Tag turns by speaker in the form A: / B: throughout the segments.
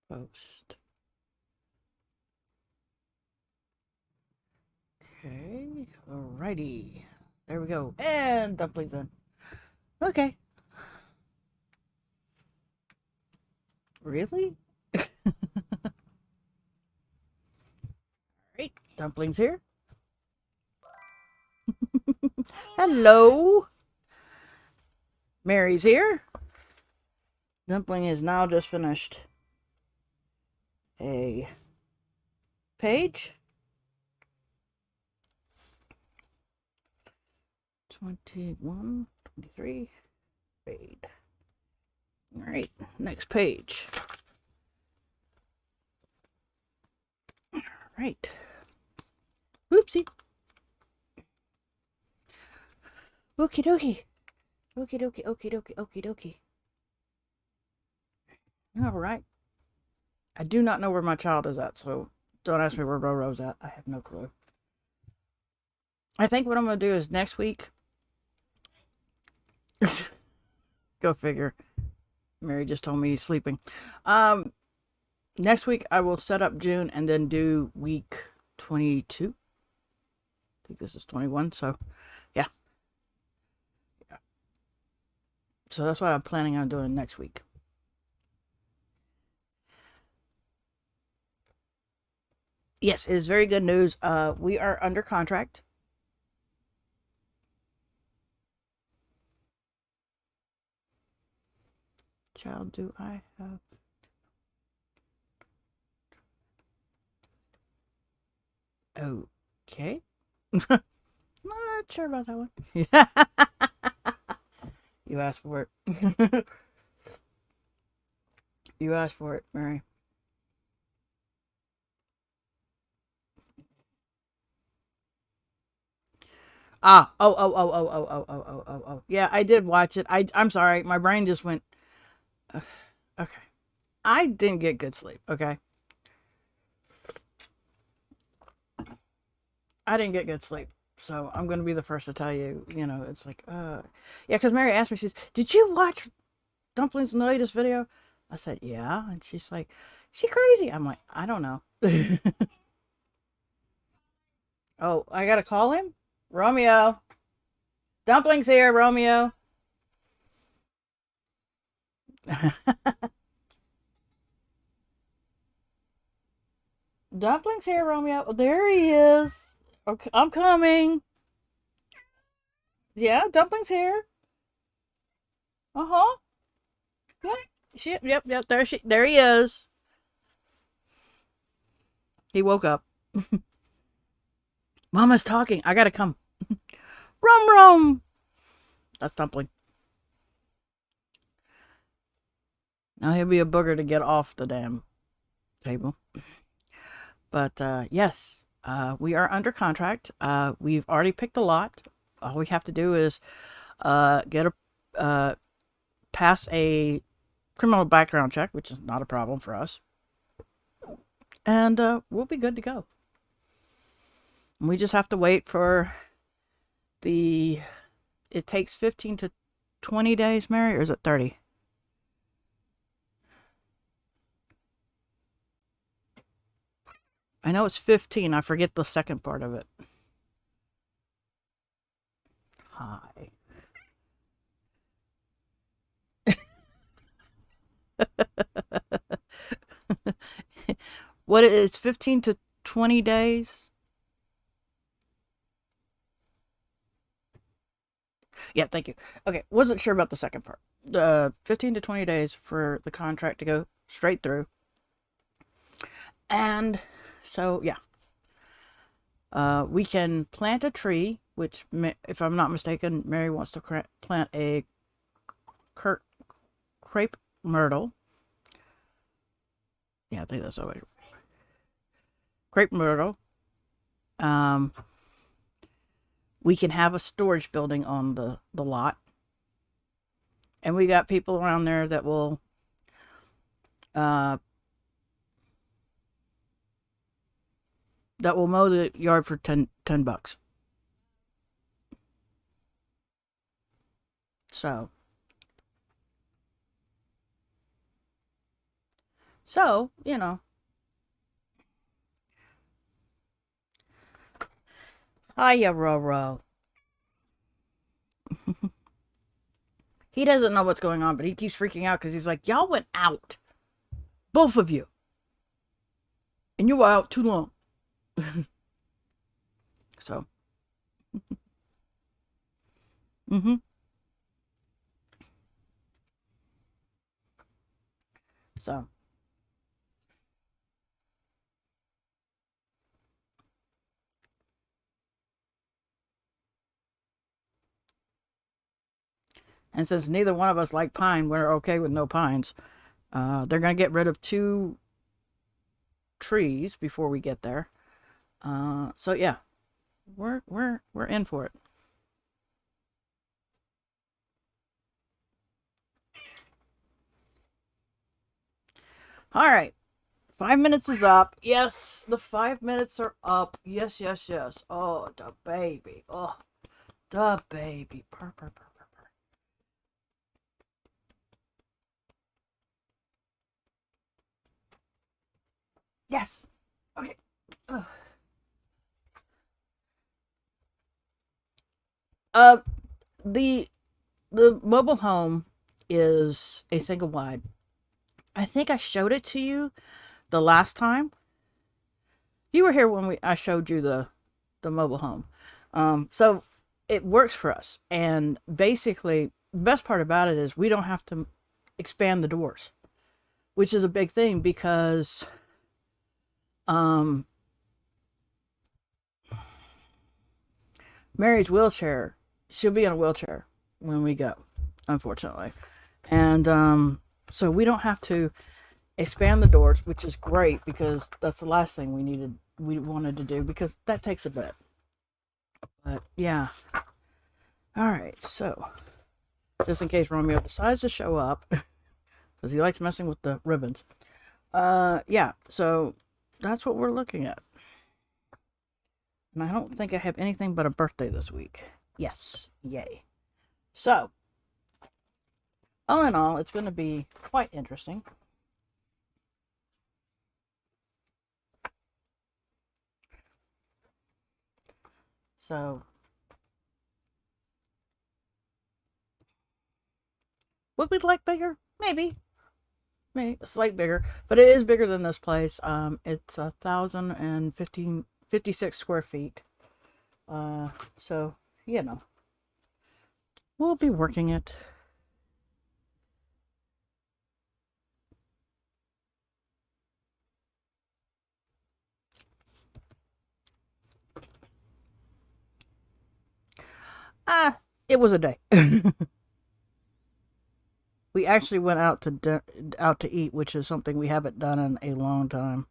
A: Post. Okay, alrighty. There we go. And dumplings in. Okay. Really? Alright, dumplings here. Hello. Mary's here. Dumpling is now just finished a page. 21, 23, fade. Alright, next page. Alright. Oopsie. Okie dokie. Okie dokie, okie dokie, okie dokie. Alright. I do not know where my child is at, so don't ask me where Roro's at. I have no clue. I think what I'm going to do is next week. Go figure. Mary just told me he's sleeping. Next week I will set up June and then do week 22. I think this is 21, so yeah. So that's what I'm planning on doing next week. Yes, it is very good news. We are under contract. Child, do I have... Okay. Not sure about that one. You asked for it. You asked for it, Mary. Ah, oh. Yeah, I did watch it. I'm sorry. My brain just went, okay. I didn't get good sleep, okay? I didn't get good sleep. So I'm going to be the first to tell you, it's like, yeah, because Mary asked me, she says, did you watch Dumpling's latest video? I said, yeah. And she's like, she crazy. I'm like, I don't know. Oh, I got to call him? Romeo. Dumpling's here, Romeo. Dumpling's here, Romeo. Oh, there he is. Okay, I'm coming. Yeah, Dumpling's here. Uh-huh. Yeah. Yep. There he is. He woke up. Mama's talking. I gotta come. Rum. That's Dumpling. Now he'll be a booger to get off the damn table. But yes, we are under contract. We've already picked a lot. All we have to do is get a pass a criminal background check, which is not a problem for us, and we'll be good to go. We just have to wait for the. It takes 15 to 20 days, Mary, or is it 30? I know it's 15. I forget the second part of it. Hi. What it is, 15 to 20 days? Yeah, thank you. Okay, wasn't sure about the second part. 15 to 20 days for the contract to go straight through. And so, yeah. We can plant a tree, which, if I'm not mistaken, Mary wants to plant a crepe myrtle. Yeah, I think that's always crepe myrtle. We can have a storage building on the lot. And we got people around there that will mow the yard for 10 bucks. So, you know, hiya, Roro. He doesn't know what's going on, but he keeps freaking out because he's like, y'all went out. Both of you. And you were out too long. So, mm-hmm. So, and since neither one of us like pine, we're okay with no pines. They're going to get rid of 2 trees before we get there. So yeah, we're in for it. All right. 5 minutes is up. Yes, the 5 minutes are up. Yes, yes, yes. Oh, the baby. Oh, the baby. Purr, purr, purr, purr, purr. Yes. Okay. Ugh. Uh, the the mobile home is a single wide. I think I showed it to you the last time. You were here when I showed you the mobile home. So it works for us. And basically, the best part about it is we don't have to expand the doors, which is a big thing because um, Mary's wheelchair, she'll be in a wheelchair when we go, unfortunately. And so we don't have to expand the doors, which is great because that's the last thing we wanted to do because that takes a bit. But yeah. All right. So just in case Romeo decides to show up, because he likes messing with the ribbons. Yeah. So that's what we're looking at. And I don't think I have anything but a birthday this week. Yes. Yay. So, all in all, it's going to be quite interesting. So, would we like bigger? Maybe. Maybe a slight bigger. But it is bigger than this place. It's 1,056 square feet. So, you know, we'll be working it. It was a day. We actually went out to eat, which is something we haven't done in a long time.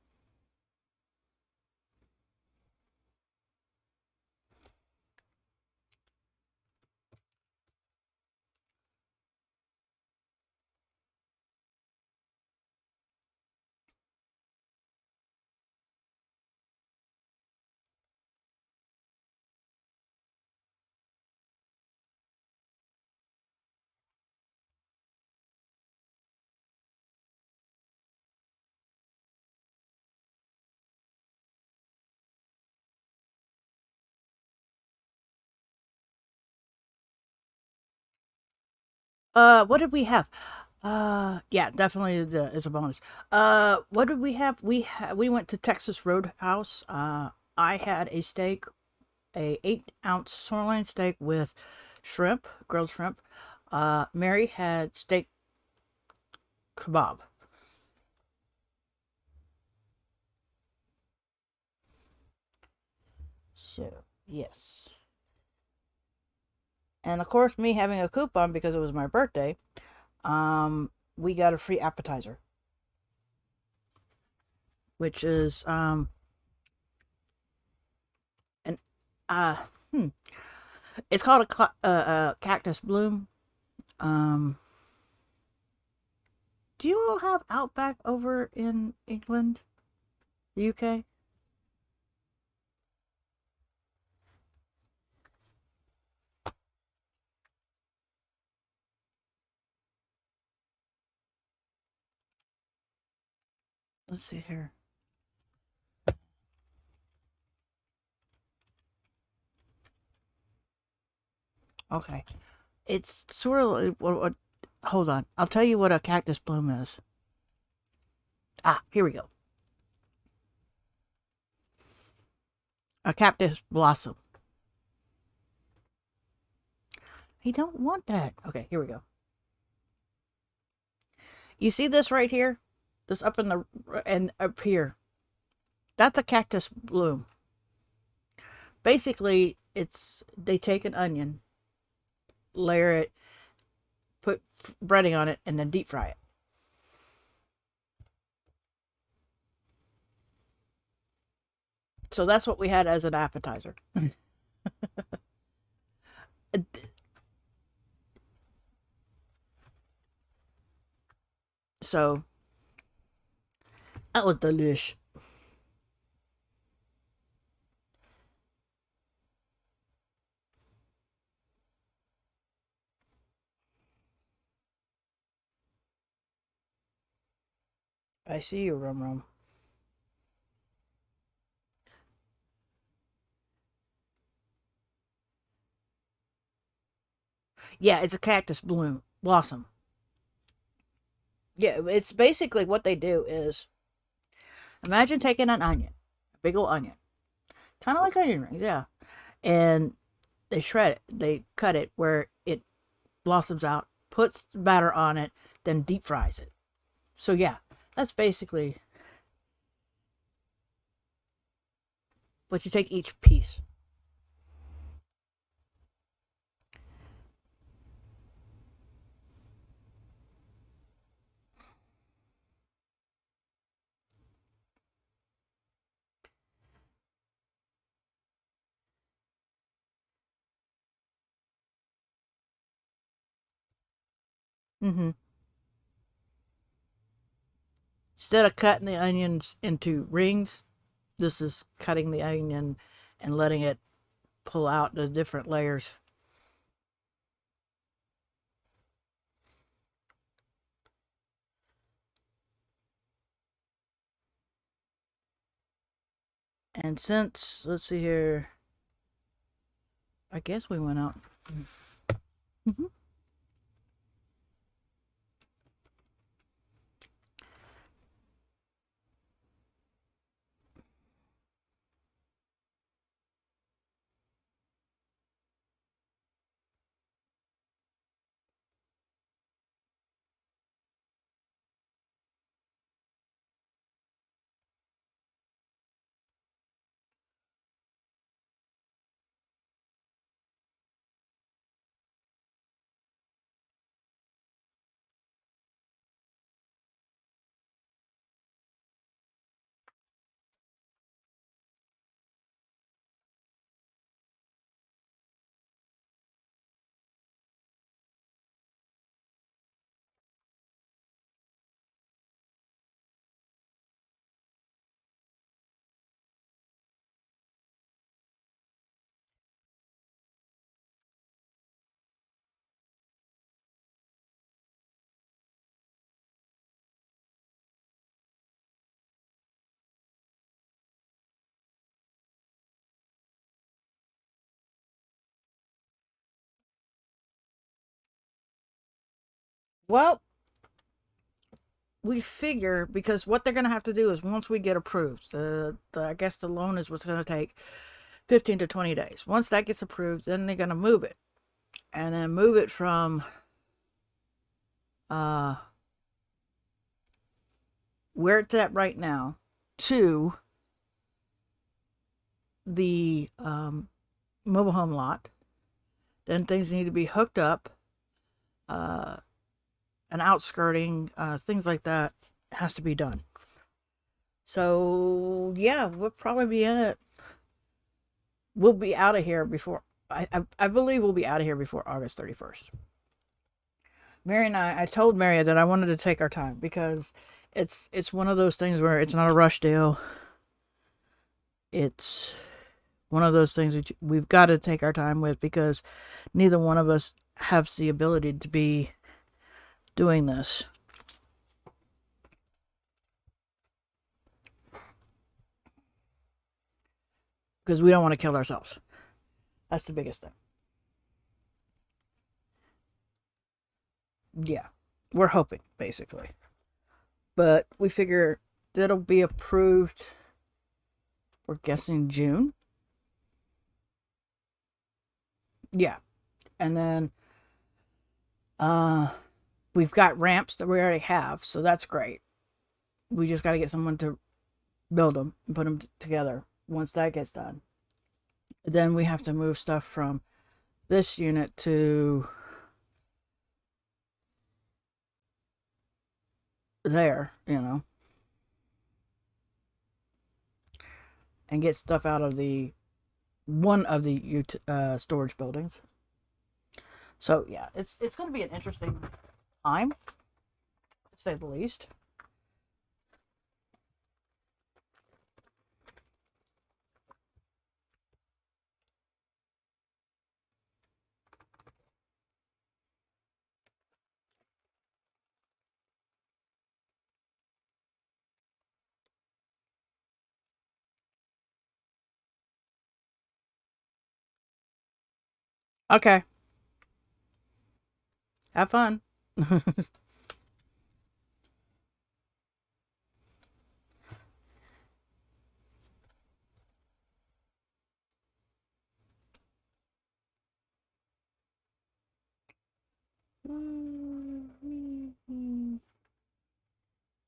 A: What did we have? Yeah, definitely is a bonus. What did we have? We went to Texas Roadhouse. I had a steak, a 8-ounce sirloin steak with shrimp, grilled shrimp. Mary had steak kebab. So yes, and of course, me having a coupon because it was my birthday. We got a free appetizer, which is an uh, hmm, it's called a cactus bloom. Um, do you all have Outback over in England, the UK? Let's see here. Okay. It's sort of what hold on. I'll tell you what a cactus bloom is. Ah, here we go. A cactus blossom. You don't want that. Okay, here we go. You see this right here? This up in the and up here. That's a cactus bloom. Basically, it's they take an onion, layer it, put breading on it, and then deep fry it. So that's what we had as an appetizer. So that was delish. I see you, Rum Rum. Yeah, it's a cactus bloom blossom. Yeah, it's basically what they do is imagine taking an onion, a big old onion, kind of like onion rings, yeah, and they shred it, they cut it where it blossoms out, puts batter on it, then deep fries it. So yeah, that's basically. But you take each piece. Mm-hmm. Instead of cutting the onions into rings, this is cutting the onion and letting it pull out the different layers. And since, let's see here, I guess we went out. Mm-hmm. Well, we figure because what they're going to have to do is once we get approved, I guess the loan is what's going to take 15 to 20 days. Once that gets approved, then they're going to move it and then move it from uh, where it's at right now to the mobile home lot. Then things need to be hooked up, uh, and outskirting, things like that has to be done. So yeah, we'll probably be in it. We'll be out of here before. I believe we'll be out of here before August 31st. Mary and I told Mary that I wanted to take our time because it's one of those things where it's not a rush deal. It's one of those things that we've got to take our time with because neither one of us has the ability to be doing this. because we don't want to kill ourselves. That's the biggest thing. Yeah, we're hoping basically, but we figure that'll be approved. We're guessing June. Yeah, and then uh, we've got ramps that we already have, so that's great. We just got to get someone to build them and put them together. Once that gets done, then we have to move stuff from this unit to there, and get stuff out of the one of the storage buildings. So yeah, it's going to be an interesting time, to say the least. Okay, have fun. There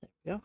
A: we go.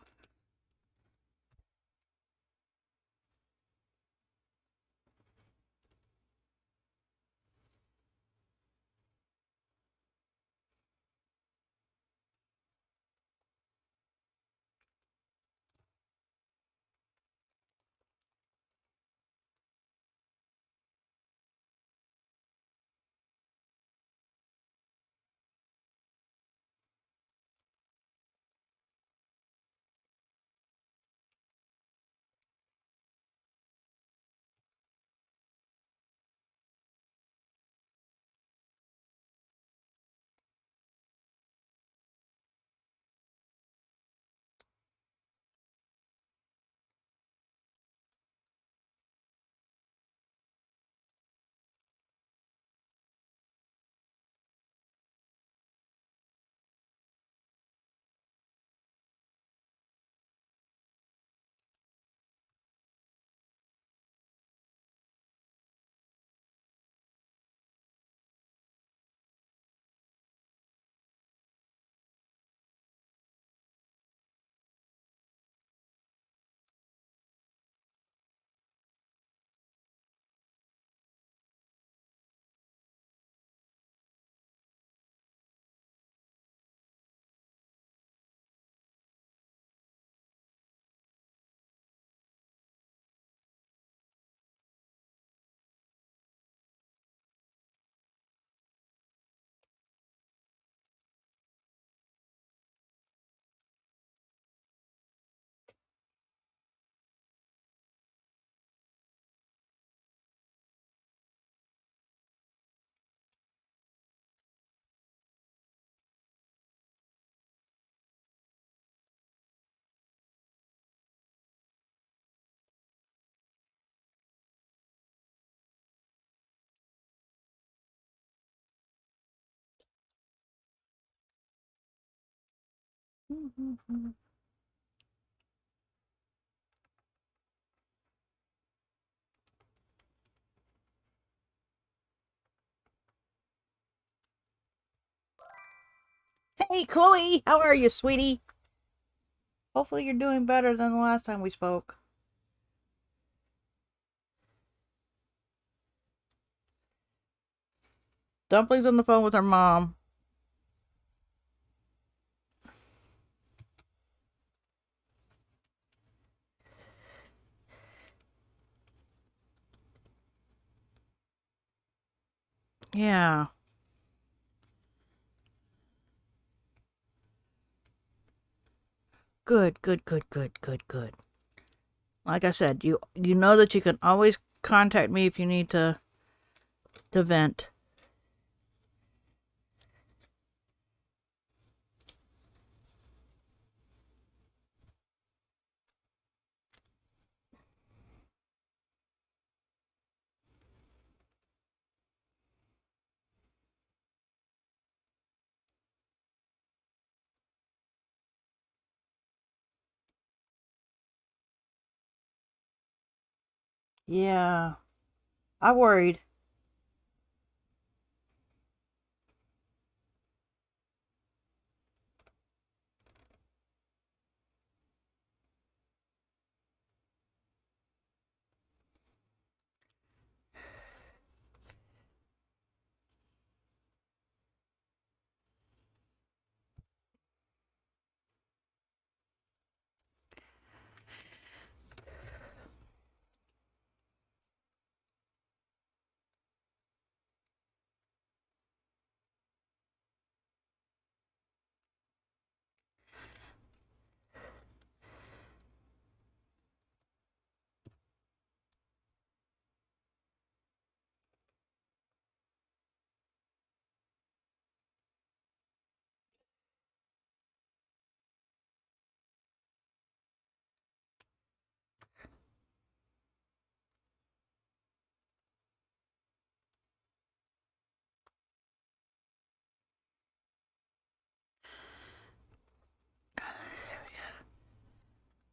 A: Hey, Chloe, how are you, sweetie? Hopefully, you're doing better than the last time we spoke. Dumpling's on the phone with her mom. Yeah. Good, good, good, good, good, good. Like I said, you know that you can always contact me if you need to vent. Yeah, I worried.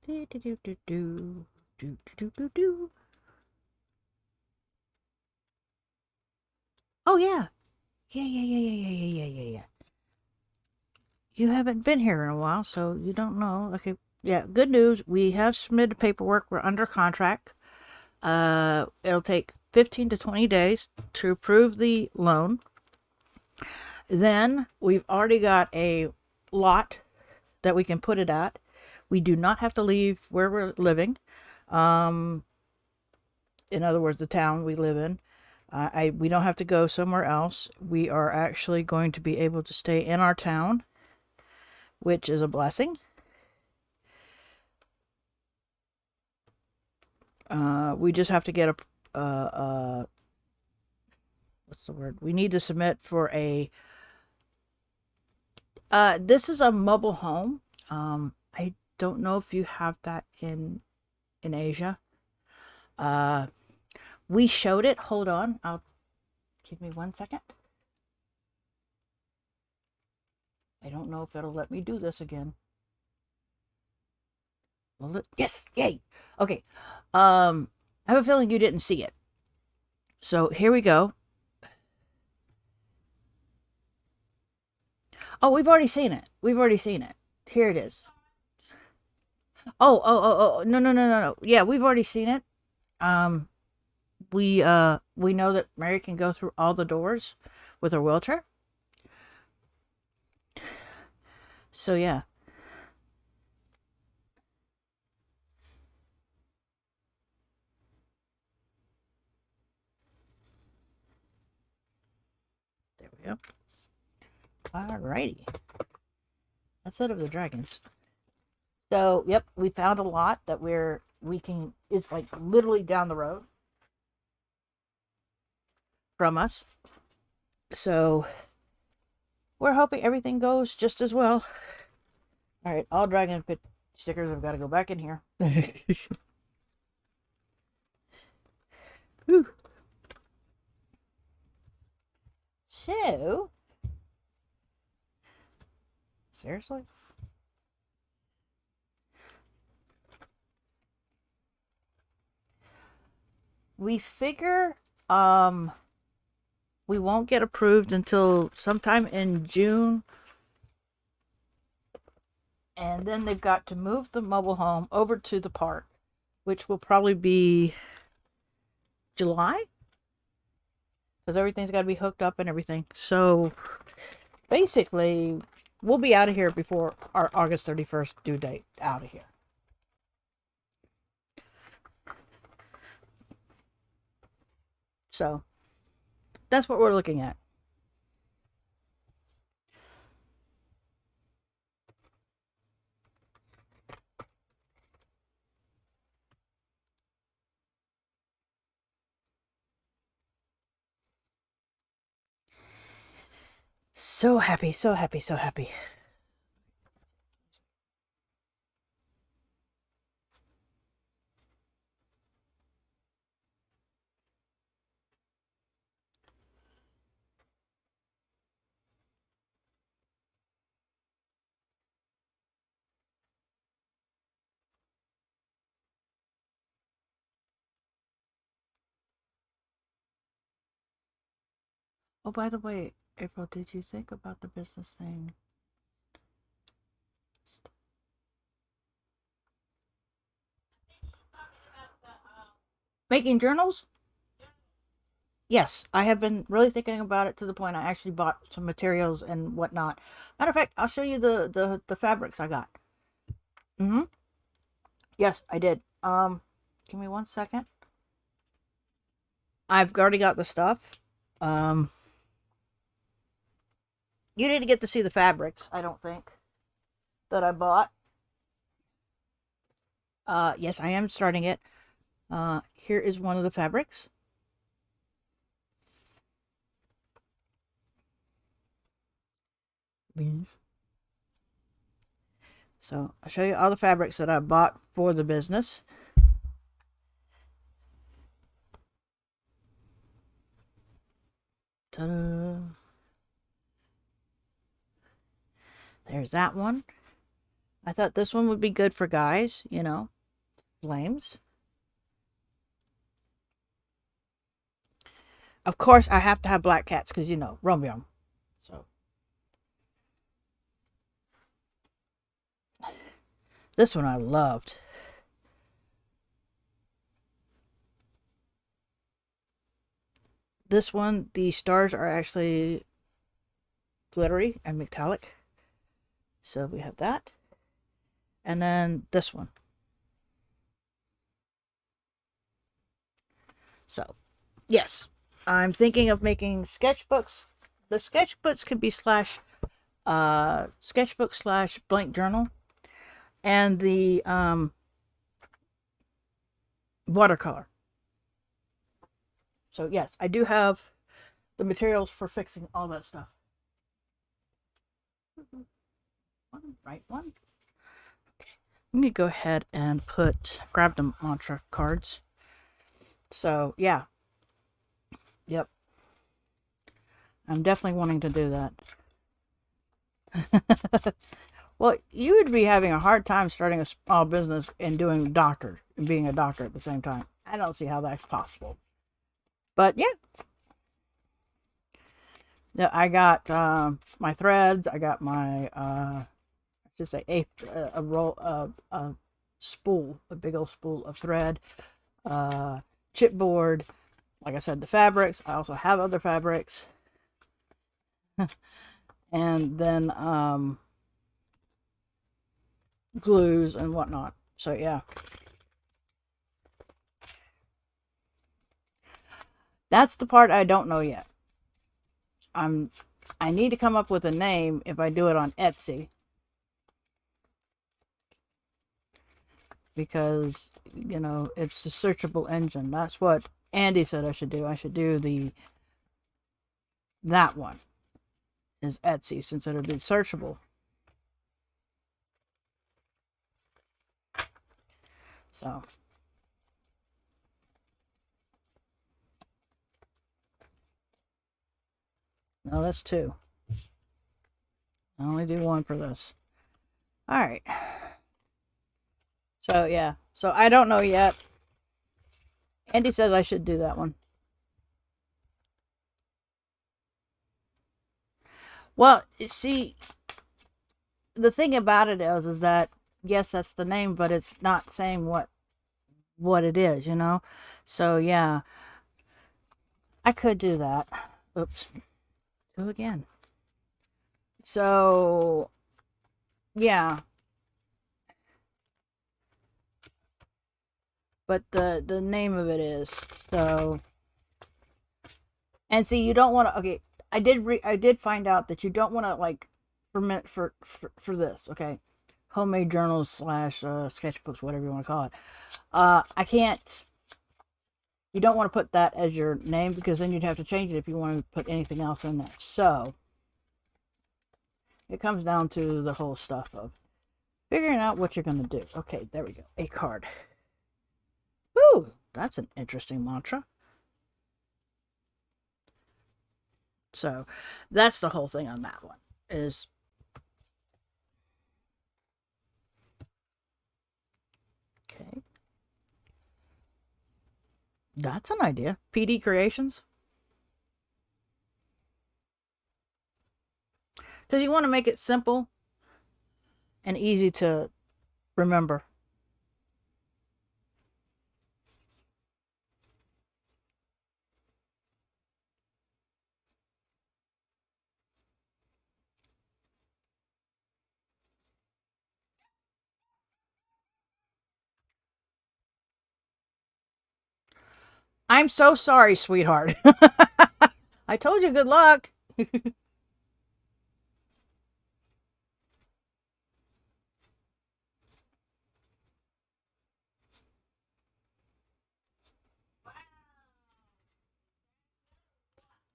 A: Do, do, do, do, do. Do, do, do, do. Oh, yeah. Yeah, yeah, yeah, yeah, yeah, yeah, yeah, yeah. You haven't been here in a while, so you don't know. Okay. Yeah, good news. We have submitted paperwork. We're under contract. It'll take 15 to 20 days to approve the loan. Then we've already got a lot that we can put it at. We do not have to leave where we're living. Um, in other words, the town we live in. We don't have to go somewhere else. We are actually going to be able to stay in our town, which is a blessing. We just have to get what's the word? We need to submit for a. This is a mobile home. I don't know if you have that in Asia. Uh, we showed it. Hold on. I'll give me 1 second. I don't know if it'll let me do this again. Will it? Yes. Yay. Okay. I have a feeling you didn't see it. So here we go. Oh, we've already seen it. We've already seen it. Here it is. Oh, no, no, no, no, no. Yeah, we've already seen it. Um, we know that Mary can go through all the doors with her wheelchair. So yeah, there we go. Alrighty, that's it of the dragons. So yep, we found a lot that we can. It's like literally down the road from us. So we're hoping everything goes just as well. All right, all dragon pit stickers have got to go back in here. Whew. So seriously, we figure we won't get approved until sometime in June, and then they've got to move the mobile home over to the park, which will probably be July because everything's got to be hooked up and everything. So basically, we'll be out of here before our August 31st due date. Out of here. So that's what we're looking at. So happy, so happy, so happy. Oh, by the way, April, did you think about the business thing? Making journals? Yes, I have been really thinking about it to the point I actually bought some materials and whatnot. Matter of fact, I'll show you the fabrics I got. Mm-hmm. Yes, I did. Give me 1 second. I've already got the stuff. Um, you didn't get to see the fabrics, I don't think, that I bought. Yes, I am starting it. Here is one of the fabrics. Beans. So I'll show you all the fabrics that I bought for the business. Ta-da! There's that one. I thought this one would be good for guys, you know, flames. Of course, I have to have black cats because, you know, Romeo. So this one I loved. This one, the stars are actually glittery and metallic. So we have that. And then this one. So, yes, I'm thinking of making sketchbooks. The sketchbooks can be sketchbook slash blank journal, and the watercolor. So yes, I do have the materials for fixing all that stuff. Right one. Okay, let me go ahead and grab the mantra cards. So yeah, yep, I'm definitely wanting to do that. Well, you would be having a hard time starting a small business and being a doctor at the same time. I don't see how that's possible. But yeah, I got my threads. I got my just say a roll a spool, a big old spool of thread, chipboard. Like I said, the fabrics. I also have other fabrics, and then glues and whatnot. So yeah, that's the part I don't know yet. I need to come up with a name if I do it on Etsy, because you know it's a searchable engine. That's what Andy said I should do. I should do that one is Etsy, since it'll be searchable. So no, that's two. I only do one for this. All right. So yeah. So I don't know yet. Andy says I should do that one. Well, see, the thing about it is that yes, that's the name, but it's not saying what it is, you know. So yeah, I could do that. Oops. Do again. So yeah, but the name of it is so. And see, you don't want to. Okay, I did find out that you don't want to like ferment for this. Okay, homemade journals slash sketchbooks, whatever you want to call it. I can't. You don't want to put that as your name, because then you'd have to change it if you want to put anything else in there. So it comes down to the whole stuff of figuring out what you're going to do. Okay, there we go. A card. Ooh, that's an interesting mantra. So that's the whole thing on that one is okay. That's an idea. PD Creations. Because you want to make it simple and easy to remember. I'm so sorry, sweetheart. I told you good luck.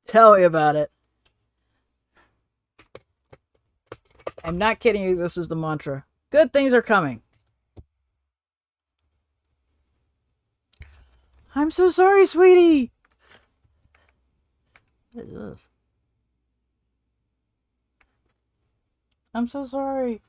A: Tell me about it. I'm not kidding you. This is the mantra. Good things are coming. I'm so sorry, sweetie. What is this? I'm so sorry.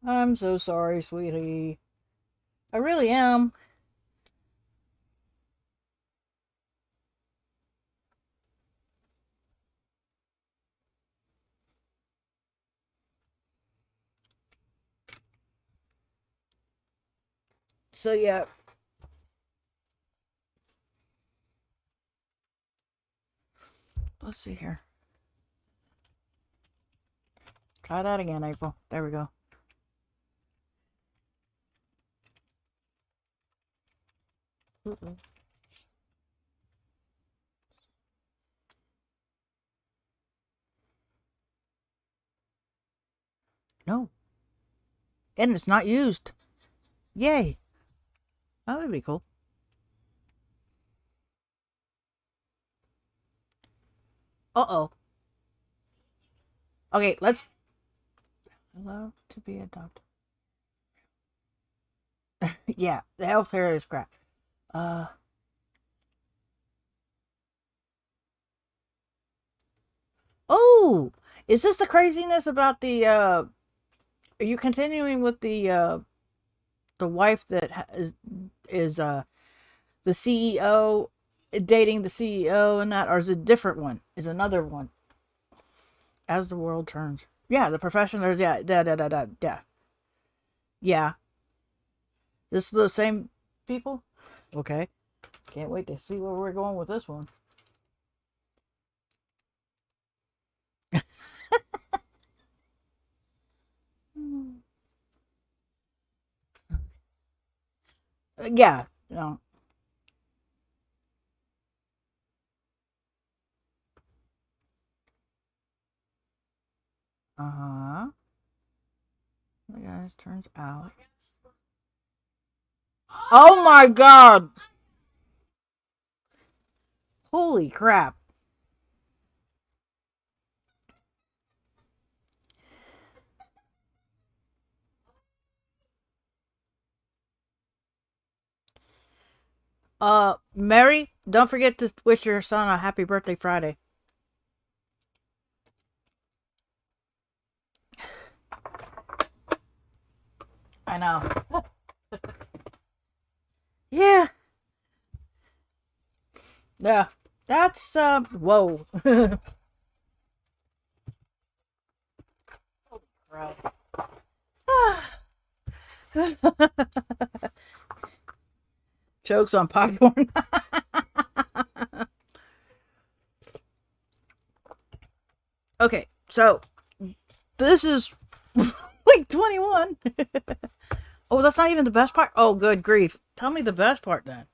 A: I'm so sorry, sweetie. I really am. So, yeah. Let's see here. Try that again, April. There we go. Uh-oh. No. And it's not used. Yay. That would be cool. Uh-oh. Okay, let's... Hello to be adopted. Yeah, the health care is crap. Uh... Oh! Is this the craziness about the, Are you continuing with the wife that is the CEO dating the CEO and that, or is it a different one? Is another one? As the world turns. Yeah, the professionals. Yeah, yeah. Yeah, this is the same people. Okay, can't wait to see where we're going with this one. Yeah. No. Uh huh. Guys, turns out. Oh my god! Holy crap! Mary, don't forget to wish your son a happy birthday Friday. I know. Yeah. Yeah. That's whoa. Holy crap. Jokes on popcorn. Okay, so this is week 21. Oh, that's not even the best part. Oh, good grief. Tell me the best part then.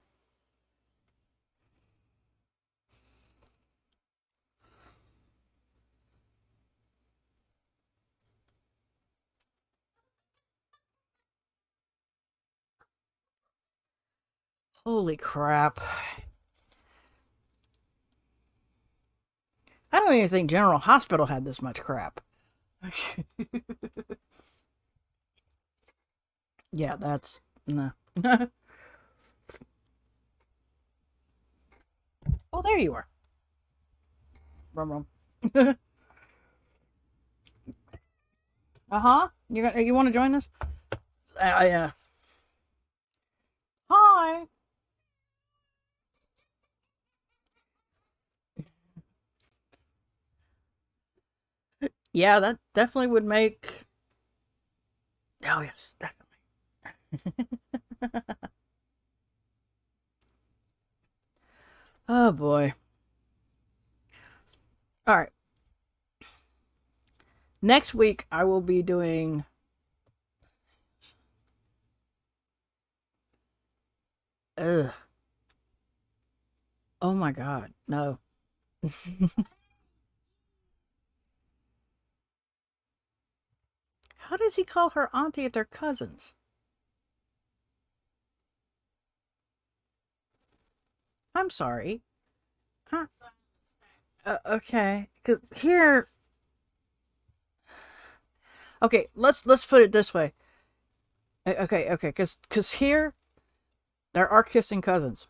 A: Holy crap. don't even think General Hospital had this much crap. Yeah, that's no. Oh, there you are. Rum rum. Uh-huh. You want to join us? Hi. Yeah, that definitely would make. Oh yes, definitely. Oh boy. All right. Next week I will be doing. Ugh. Oh my God. No. How does he call her auntie if they're cousins? I'm sorry. Uh, okay, because here. Okay, let's put it this way. Okay, because here there are kissing cousins.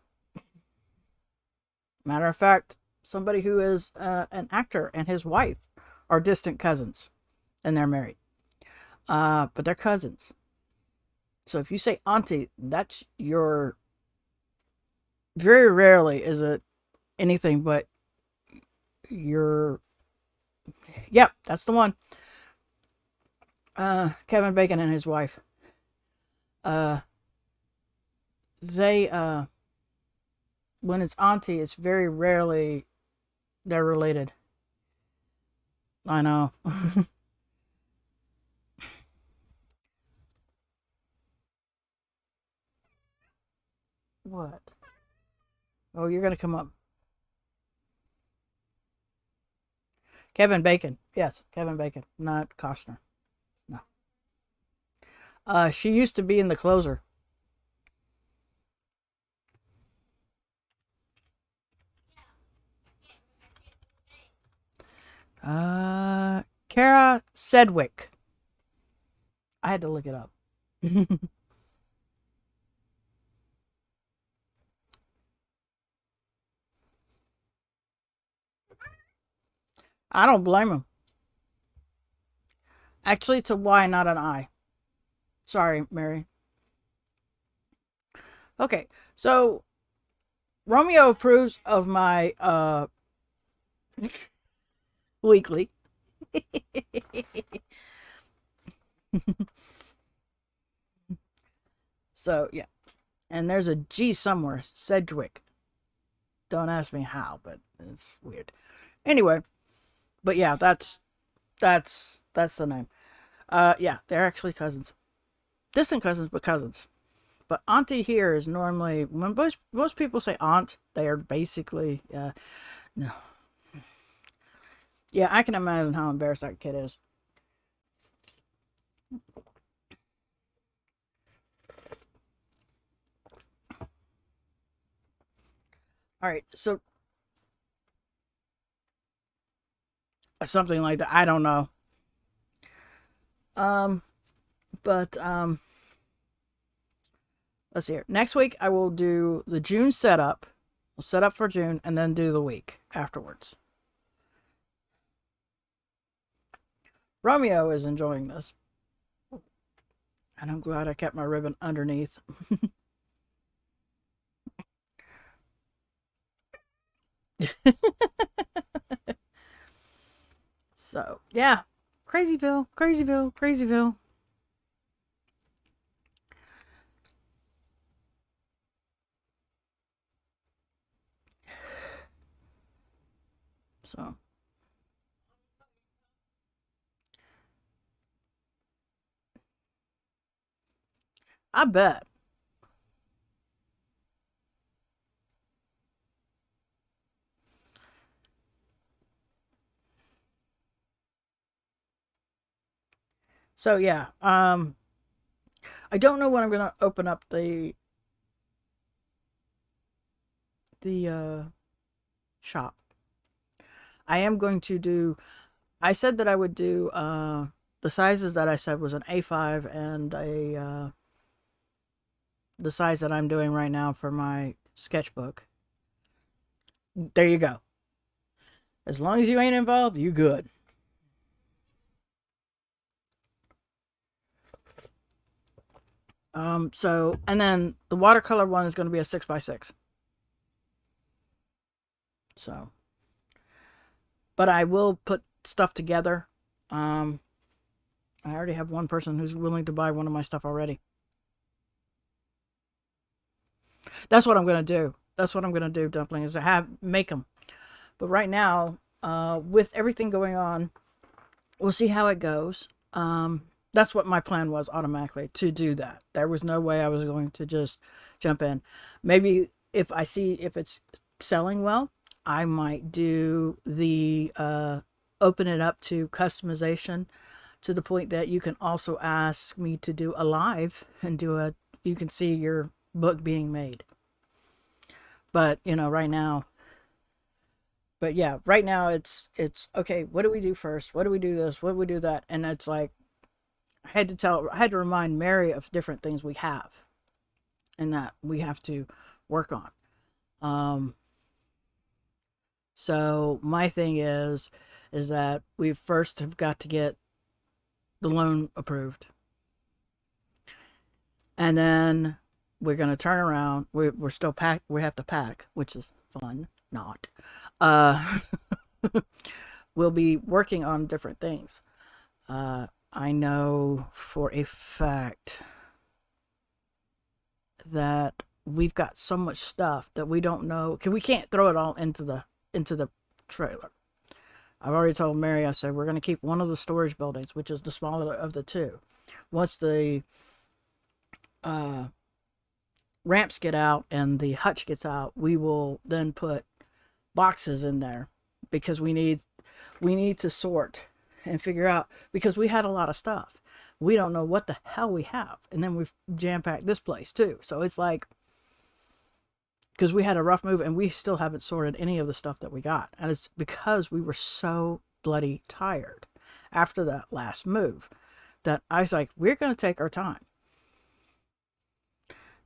A: Matter of fact, somebody who is an actor and his wife are distant cousins, and they're married. But they're cousins. So if you say auntie, that's your. Very rarely is it anything but your. Yep, that's the one. Kevin Bacon and his wife. Uh, they when it's auntie, it's very rarely they're related. I know. What? Oh, you're gonna come up. Kevin Bacon. Yes, Kevin Bacon, not Costner. No. She used to be in The Closer. Kara Sedgwick. I had to look it up. I don't blame him. Actually, it's a Y, not an I. Sorry, Mary. Okay, so Romeo approves of my weekly. So yeah, and there's a G somewhere, Sedgwick. Don't ask me how, but it's weird. Anyway, but yeah, that's the name. Yeah, they're actually cousins, distant cousins, but cousins. But auntie here is normally when most people say aunt, they are basically no. Yeah, I can imagine how embarrassed that kid is. All right, so something like that. I don't know. Um, but let's see here. Next week I will do the June setup. We'll set up for June and then do the week afterwards. Romeo is enjoying this, and I'm glad I kept my ribbon underneath. So yeah, Crazyville, Crazyville, Crazyville. So I bet. So yeah, I don't know when I'm gonna open up the shop. I am going to do, I said that I would do the sizes that I said was an A5 and the size that I'm doing right now for my sketchbook. There you go. As long as you ain't involved, you good. So, and then the watercolor one is going to be a 6x6. So, but I will put stuff together. Um, I already have one person who's willing to buy one of my stuff already. That's what I'm going to do. That's what I'm going to do, Dumpling, is to make them. But right now, with everything going on, we'll see how it goes. That's what my plan was automatically to do that. There was no way I was going to just jump in. Maybe if I see if it's selling well, I might do the open it up to customization to the point that you can also ask me to do a live and you can see your book being made. But, right now, but yeah, right now it's okay, what do we do first? What do we do this? What do we do that? And it's like I had to remind Mary of different things we have and that we have to work on. Um, so my thing is that we first have got to get the loan approved, and then we're gonna turn around. We're still pack. We have to pack, which is fun. Not. Uh, we'll be working on different things. I know for a fact that we've got so much stuff that we don't know. Cause we can't throw it all into the trailer. I've already told Mary. I said we're going to keep one of the storage buildings, which is the smaller of the two. Once the uh, ramps get out and the hutch gets out, we will then put boxes in there because we need to sort and figure out because we had a lot of stuff. We don't know what the hell we have, and then we've jam packed this place too. So it's like because we had a rough move and we still haven't sorted any of the stuff that we got, and it's because we were so bloody tired after that last move that I was like, we're going to take our time.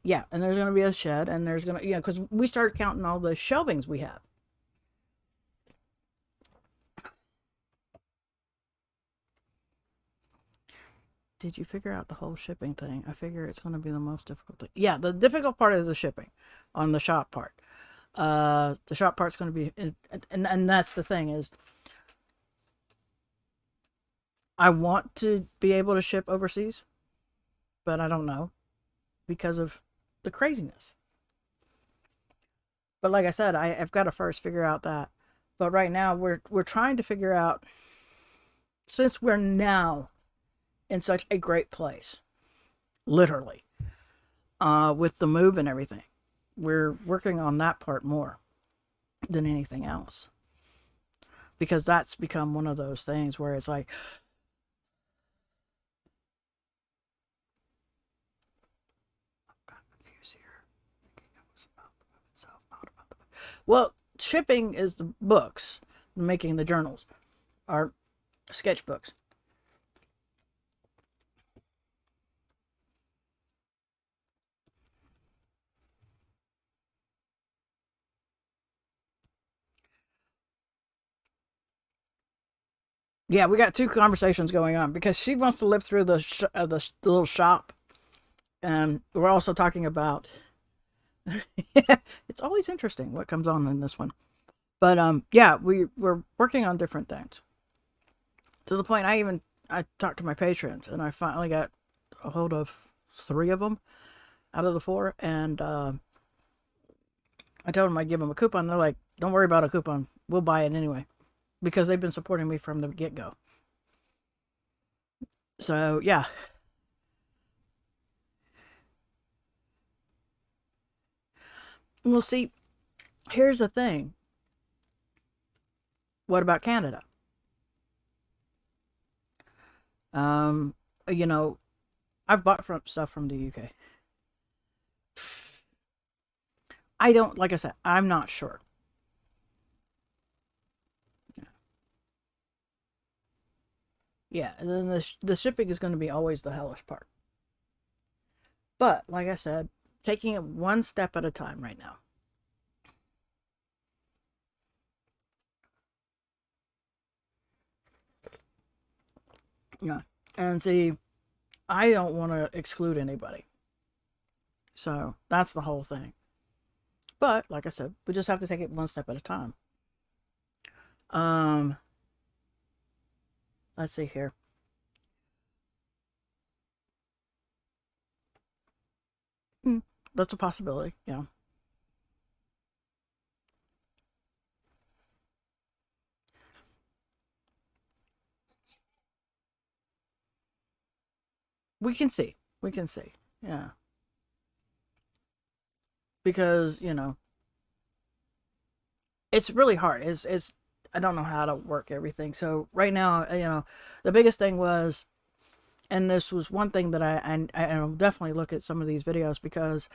A: Yeah, and there's going to be a shed, and there's going to, because we started counting all the shelvings we have. Did you figure out the whole shipping thing? I figure it's going to be the most difficult thing. Yeah, the difficult part is the shipping on the shop part. The shop part's going to be, and that's the thing is, I want to be able to ship overseas, but I don't know because of the craziness. But like I said, I've got to first figure out that. But right now we're trying to figure out since we're now in such a great place, literally, with the move and everything. We're working on that part more than anything else because that's become one of those things where it's like, well, shipping is the books, making the journals, our sketchbooks. Yeah, we got two conversations going on because she wants to live through the little shop, and we're also talking about. It's always interesting what comes on in this one, but yeah, we're working on different things to the point I talked to my patrons and I finally got a hold of three of them out of the four, and I told them I'd give them a coupon. They're like, "Don't worry about a coupon, we'll buy it anyway," because they've been supporting me from the get go. So yeah, we'll see. Here's the thing. What about Canada? Um, you know, I've bought stuff from the UK. I don't, like I said, I'm not sure. Yeah, and then the shipping is going to be always the hellish part. But like I said, taking it one step at a time right now. Yeah. And see, I don't want to exclude anybody. So that's the whole thing. But like I said, we just have to take it one step at a time. Um, let's see here. Hmm, that's a possibility. Yeah. We can see. We can see. Yeah. Because, it's really hard. It's I don't know how to work everything. So right now, the biggest thing was, and this was one thing that I'll definitely look at some of these videos, because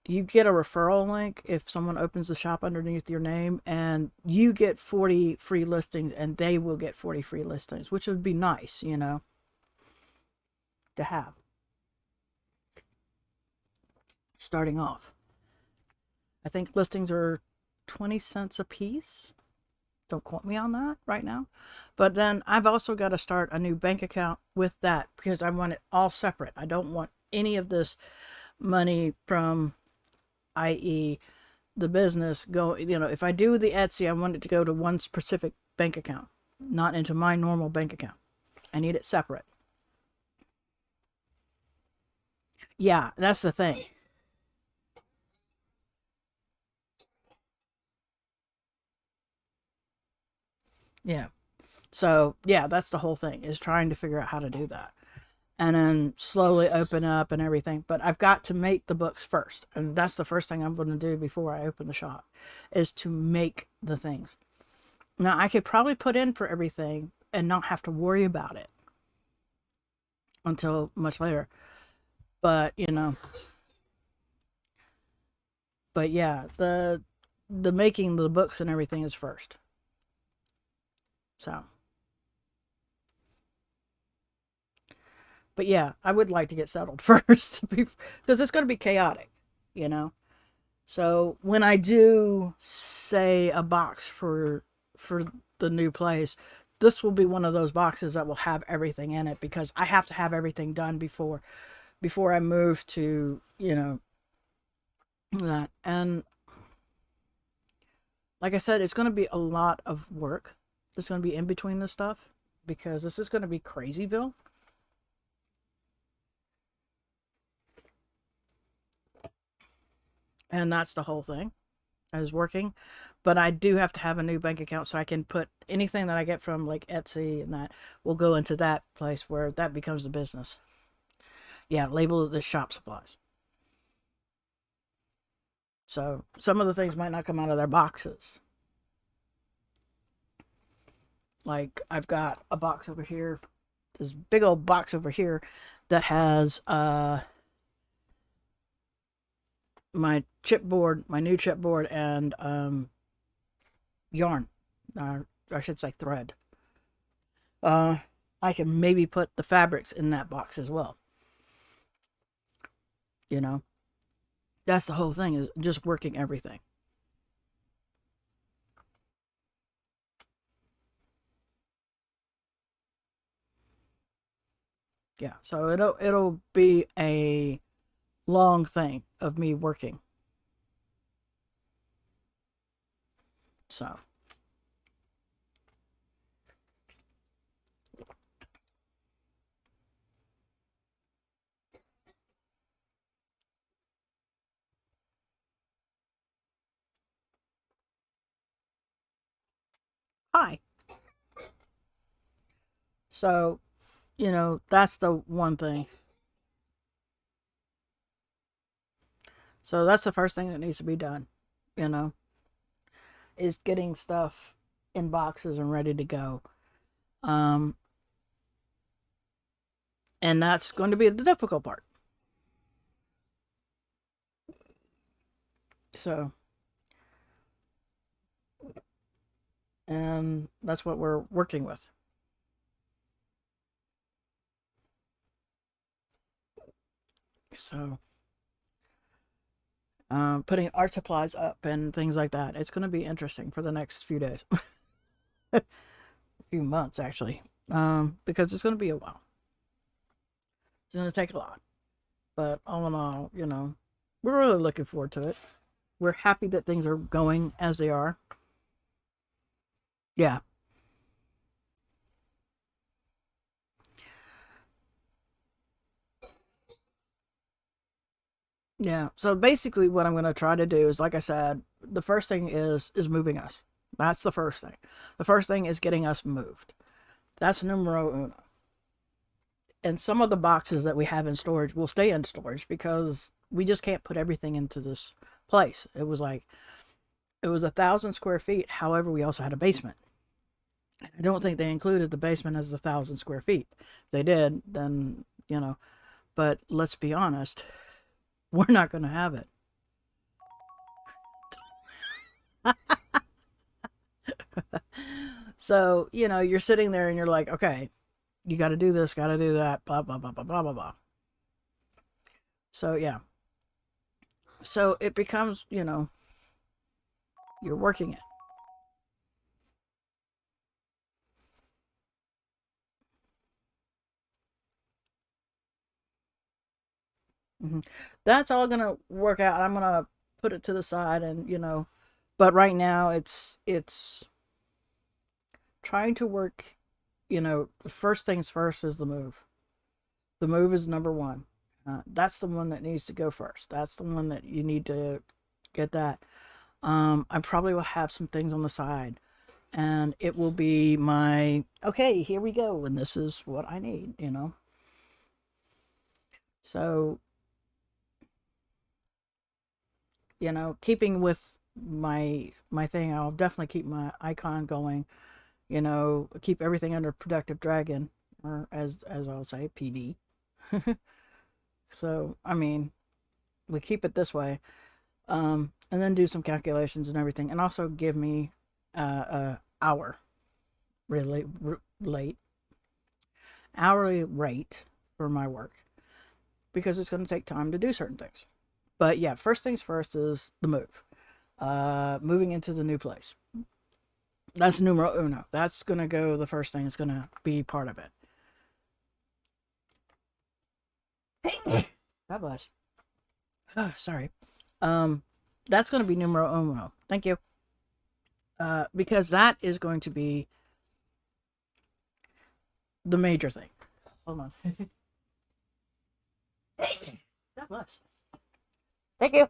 A: you get a referral link if someone opens the shop underneath your name, and you get 40 free listings and they will get 40 free listings, which would be nice, to have starting off. I think listings are 20 cents a piece. Don't quote me on that right now. But then I've also got to start a new bank account with that, because I want it all separate. I don't want any of this money from, i.e., the business, go, if I do the Etsy, I want it to go to one specific bank account, not into my normal bank account. I need it separate. Yeah, that's the thing. Yeah. So, yeah, that's the whole thing, is trying to figure out how to do that. And then slowly open up and everything. But I've got to make the books first. And that's the first thing I'm going to do before I open the shop, is to make the things. Now, I could probably put in for everything and not have to worry about it until much later. But, but yeah, the making the books and everything is first. So, but yeah, I would like to get settled first, because it's going to be chaotic, you know. So when I do say a box for the new place, this will be one of those boxes that will have everything in it, because I have to have everything done before I move to, that. And like I said, it's going to be a lot of work. It's going to be in between this stuff, because this is going to be crazyville. And that's the whole thing, is working. But I do have to have a new bank account, so I can put anything that I get from like Etsy, and that will go into that place where that becomes the business. Yeah, label it as shop supplies. So some of the things might not come out of their boxes. Like, I've got a box over here, this big old box over here, that has my chipboard, my new chipboard, and yarn. I should say thread. Uh, I can maybe put the fabrics in that box as well. You know, that's the whole thing, is just working everything. Yeah, so it'll be a long thing of me working. So, hi. So, that's the one thing. So that's the first thing that needs to be done, you know, is getting stuff in boxes and ready to go. Um, and that's going to be the difficult part. So, and that's what we're working with. So, putting art supplies up and things like that. It's going to be interesting for the next few days, a few months actually, because it's going to be a while. It's going to take a lot, but all in all, we're really looking forward to it. We're happy that things are going as they are. Yeah, yeah. So basically, what I'm going to try to do is, like I said, the first thing is moving us. That's the first thing. The first thing is getting us moved. That's numero uno. And some of the boxes that we have in storage will stay in storage because we just can't put everything into this place. It was 1,000 square feet. However, we also had a basement. I don't think they included the basement as 1,000 square feet. If they did, then But let's be honest, we're not going to have it. So you're sitting there and you're like, okay, you got to do this, got to do that, blah blah blah blah blah blah blah. So yeah, so it becomes you're working it. Hmm. That's all gonna work out. I'm gonna put it to the side, and but right now it's trying to work. First things first is the move. The move is number one. That's the one that needs to go first. That's the one that you need to get that. I probably will have some things on the side, and it will be my okay. Here we go, and this is what I need. So keeping with my thing, I'll definitely keep my icon going. Keep everything under Productive Dragon, or as I'll say, PD. So I mean, we keep it this way, and then do some calculations and everything, and also give me a hour really late hourly rate for my work because it's going to take time to do certain things. But yeah, first things first is the move. Moving into the new place. That's numero uno. That's gonna go. The first thing is gonna be part of it. God bless. Oh, sorry. Um, that's gonna be numero uno. Thank you. Because that is going to be the major thing. Hold on. God bless. Thank you.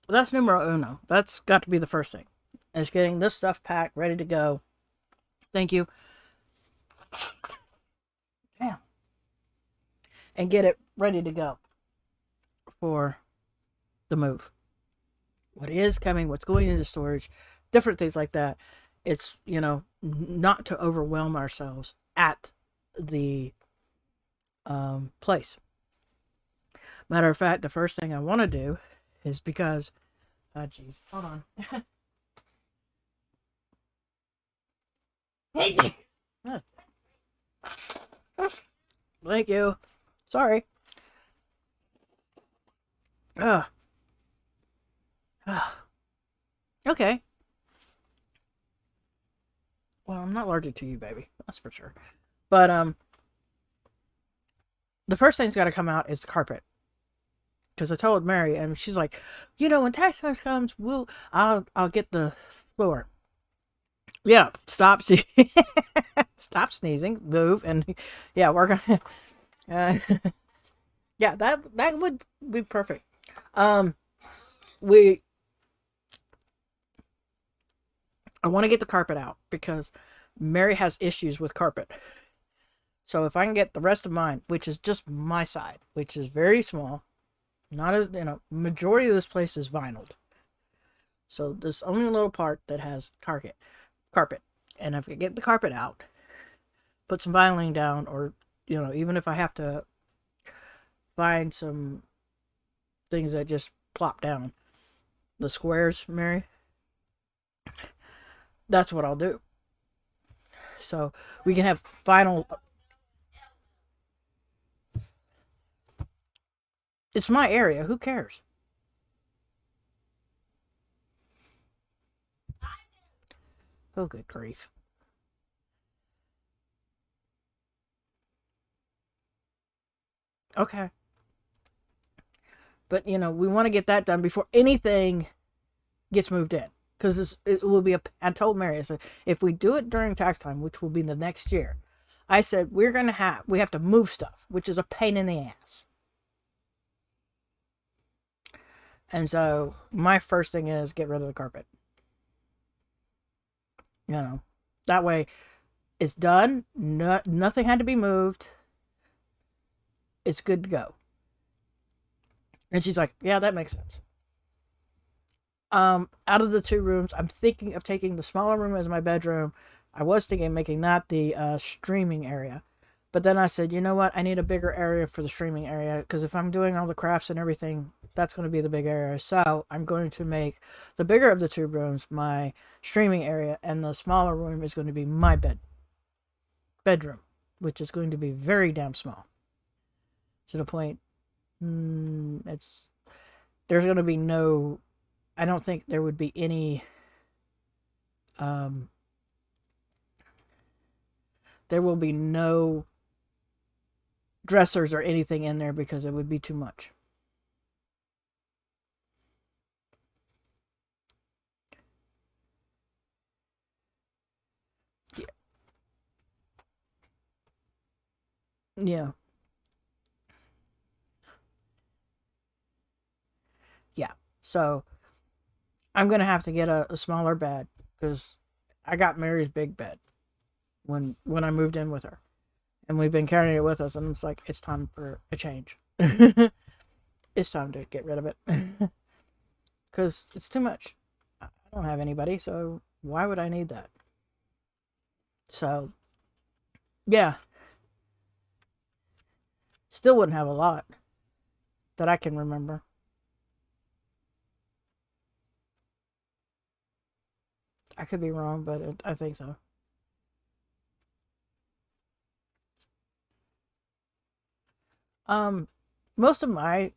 A: That's numero uno. That's got to be the first thing. Is getting this stuff packed, ready to go. Thank you. Damn. And get it ready to go for the move. What is coming, what's going into storage, different things like that. It's, not to overwhelm ourselves at the place. Matter of fact, the first thing I want to do is because, ah, jeez, hold on. Hey, thank you. Sorry. Ugh. Ugh. Okay. Well, I'm not allergic to you, baby. That's for sure. But the first thing's got to come out is the carpet. Because I told Mary, and she's like, when tax time comes, I'll get the floor. Yeah, stop, stop sneezing, move, and yeah, we're gonna. Uh, yeah, that would be perfect. Um, we I want to get the carpet out because Mary has issues with carpet. So if I can get the rest of mine, which is just my side, which is very small, not as majority of this place is vinyl. So there's only a little part that has carpet. And if I get the carpet out, put some vinyling down, or even if I have to find some things that just plop down, the squares, Mary, that's what I'll do. So we can have vinyl. It's my area. Who cares? Oh, good grief. Okay. But, we want to get that done before anything gets moved in. Because it will be I told Mary, I said, if we do it during tax time, which will be the next year, I said, we have to move stuff, which is a pain in the ass. And so my first thing is get rid of the carpet. That way it's done. Nothing had to be moved. It's good to go. And she's like, yeah, that makes sense. Out of the two rooms, I'm thinking of taking the smaller room as my bedroom. I was thinking of making that the streaming area. But then I said, you know what? I need a bigger area for the streaming area because if I'm doing all the crafts and everything, that's going to be the big area. So I'm going to make the bigger of the two rooms my streaming area, and the smaller room is going to be my bedroom, which is going to be very damn small. To the point, it's there's going to be no. I don't think there would be any. Um, there will be no dressers or anything in there because it would be too much. Yeah. Yeah. So I'm gonna have to get a smaller bed because I got Mary's big bed when I moved in with her, and we've been carrying it with us, and it's like it's time for a change. It's time to get rid of it because it's too much. I don't have anybody, so why would I need that? So yeah, still wouldn't have a lot that I can remember. I could be wrong, but I think so. Um, Most of my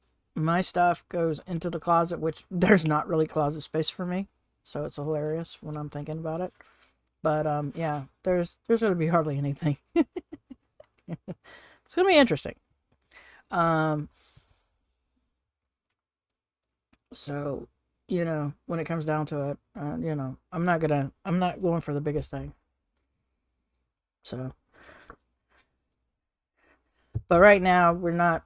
A: stuff goes into the closet, which there's not really closet space for me, so it's hilarious when I'm thinking about it. But yeah, there's gonna be hardly anything. It's gonna be interesting. Um, so when it comes down to it, I'm not going for the biggest thing. So, but right now we're not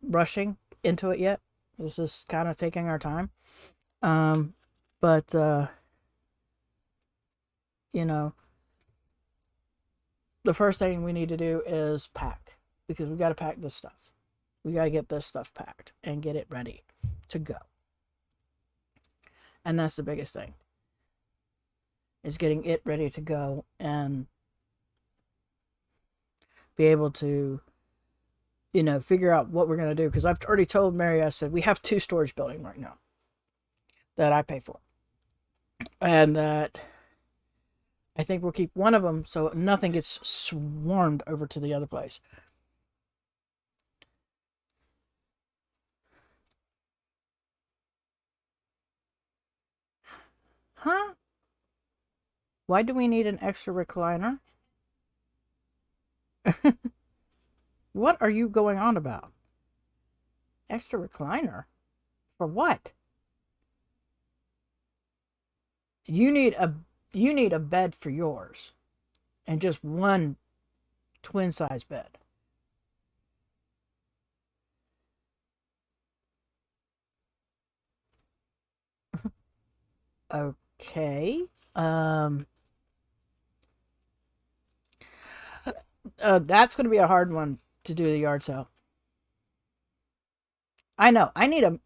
A: rushing into it yet. This is kind of taking our time. Um, but you know, the first thing we need to do is pack because we got to pack this stuff. We got to get this stuff packed and get it ready to go. And that's the biggest thing is getting it ready to go and be able to figure out what we're going to do because I've already told Mary, I said we have two storage buildings right now that I pay for, and that I think we'll keep one of them so nothing gets swarmed over to the other place. Huh? Why do we need an extra recliner? What are you going on about? Extra recliner? For what? You need a you need a bed for yours and just one twin size bed. Okay. Um that's going to be a hard one to do the yard sale. I know.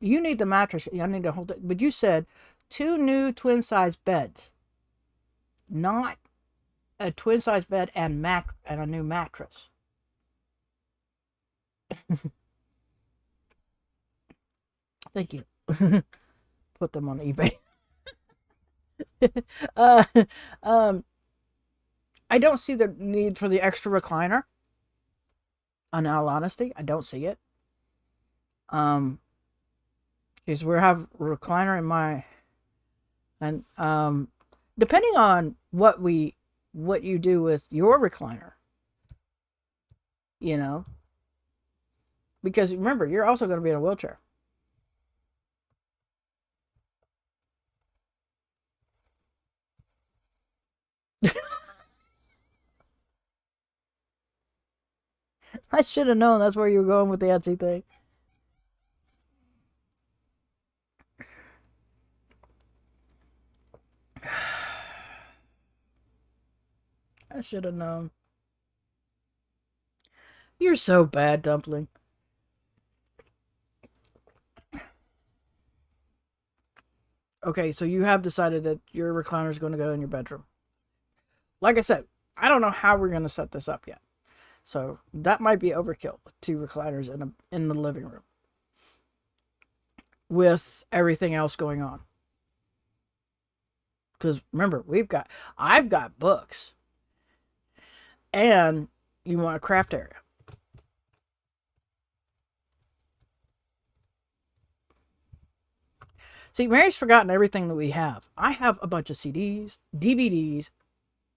A: You need the mattress. I need to hold it. But you said two new twin size beds, not a twin size bed and a new mattress. Thank you. Put them on eBay. uh, um, I don't see the need for the extra recliner. In all honesty, I don't see it. Um, because we have a recliner in my, and depending on what you do with your recliner, you know, because remember you're also going to be in a wheelchair. I should have known that's where you were going with the Etsy thing. I should have known. You're so bad, Dumpling. Okay, so you have decided that your recliner is going to go in your bedroom. Like I said, I don't know how we're going to set this up yet. So that might be overkill with two recliners in the living room with everything else going on. Because remember, I've got books, and you want a craft area. See, Mary's forgotten everything that we have. I have a bunch of CDs, DVDs.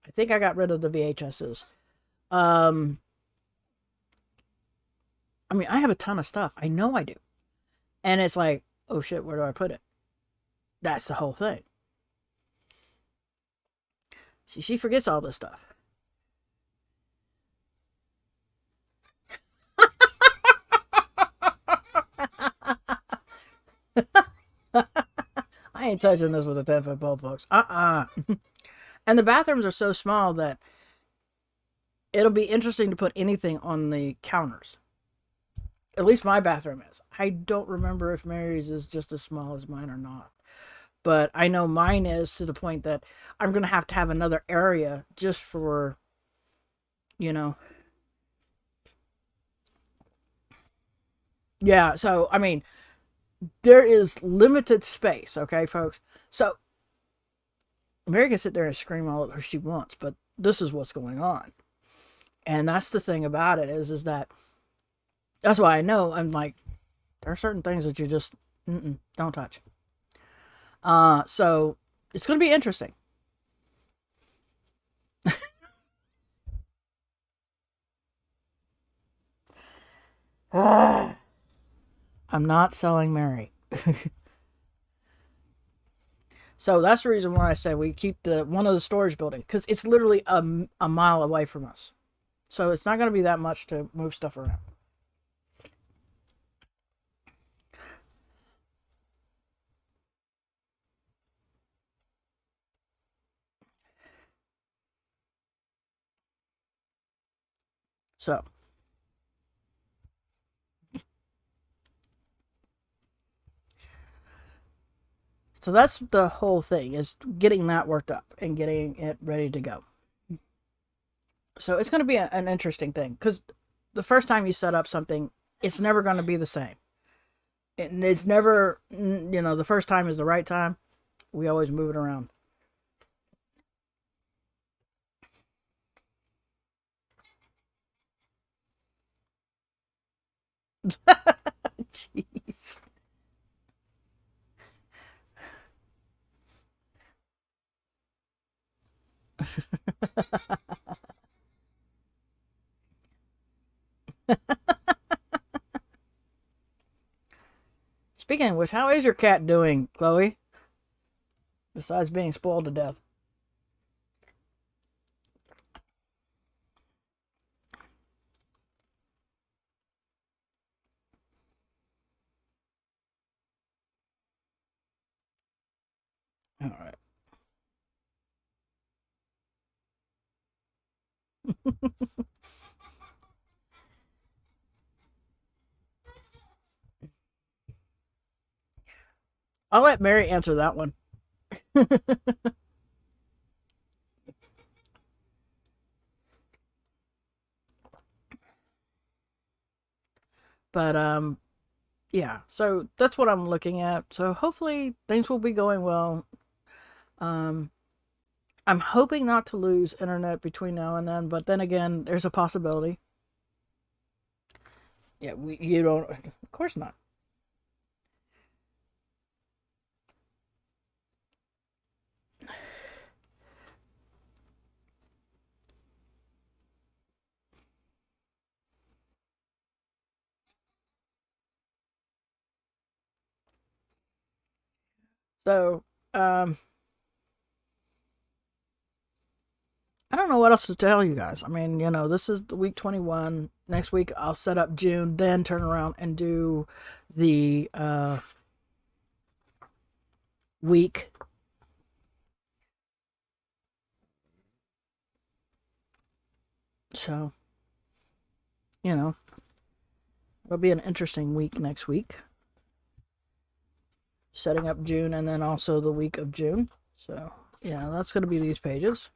A: I think I got rid of the VHSs. Um, I mean, I have a ton of stuff. I know I do. And it's like, oh shit, where do I put it? That's the whole thing. She forgets all this stuff. I ain't touching this with a 10-foot pole, folks. And the bathrooms are so small that it'll be interesting to put anything on the counters. At least my bathroom is. I don't remember if Mary's is just as small as mine or not. But I know mine is to the point that I'm going to have another area just for, you know. Yeah, so, I mean, there is limited space, okay, folks? So, Mary can sit there and scream all that she wants, but this is what's going on. And that's the thing about it is that that's why I know I'm like, there are certain things that you just don't touch. So it's going to be interesting. I'm not selling Mary. So that's the reason why I say we keep the one of the storage buildings because it's literally a mile away from us. So it's not going to be that much to move stuff around. So that's the whole thing is getting that worked up and getting it ready to go. So it's going to be an interesting thing because the first time you set up something, it's never going to be the same. It's never, the first time is the right time. We always move it around. Jeez. Speaking of which, how is your cat doing, Chloe? Besides being spoiled to death. All right. I'll let Mary answer that one. But yeah. So that's what I'm looking at. So hopefully things will be going well. Um, I'm hoping not to lose internet between now and then, but then again, there's a possibility. Yeah, you don't. Of course not. So, I don't know what else to tell you guys. I mean, this is the week 21. Next week, I'll set up June, then turn around and do the week. So, you know, it'll be an interesting week next week. Setting up June and then also the week of June. So, yeah, that's going to be these pages.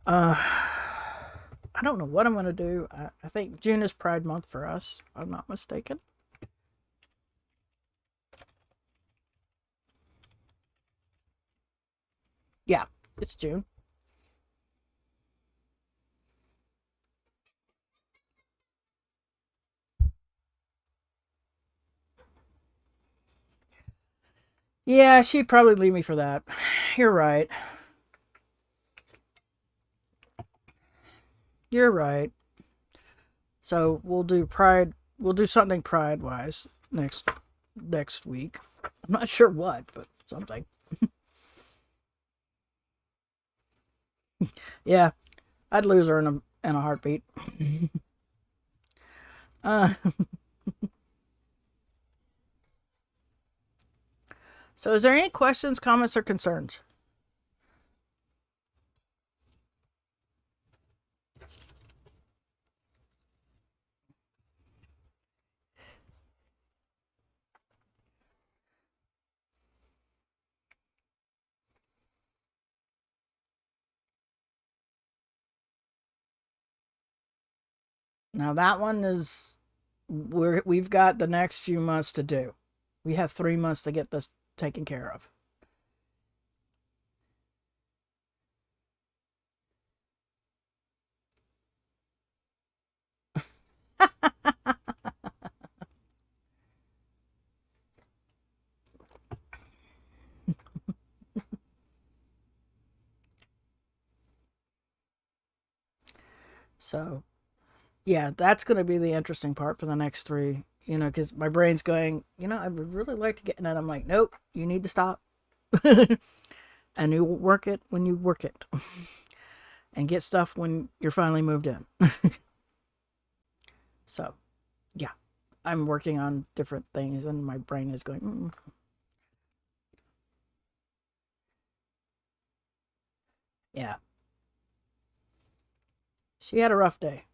A: I don't know what I'm going to do. I think June is Pride Month for us, if I'm not mistaken. Yeah, it's June. Yeah, she'd probably leave me for that. You're right. You're right. So we'll do Pride. We'll do something Pride wise next week. I'm not sure what, but something. Yeah, I'd lose her in a heartbeat. uh, so, is there any questions, comments, or concerns? Now that one is we've got the next few months to do. We have 3 months to get this taken care of. So, yeah, that's going to be the interesting part for the next three. Because my brain's going, I would really like to get, and then I'm like, nope, you need to stop. And you work it when you work it. And get stuff when you're finally moved in. So, yeah, I'm working on different things, and my brain is going, yeah. She had a rough day.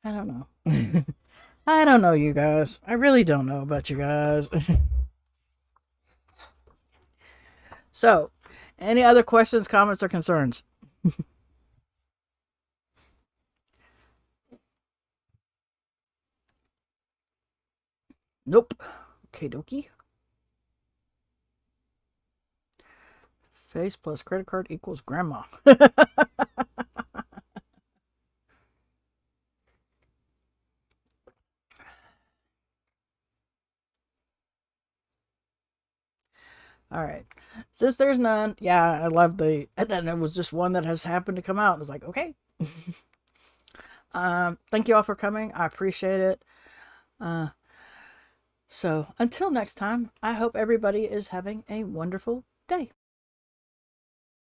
A: I don't know. I don't know, you guys. I really don't know about you guys. So, any other questions, comments, or concerns? Nope. Okay, dokie. Face plus credit card equals grandma. All right. Since there's none, yeah, I love and then it was just one that has happened to come out. I was like, okay. Thank you all for coming. I appreciate it. Uh, so until next time, I hope everybody is having a wonderful day.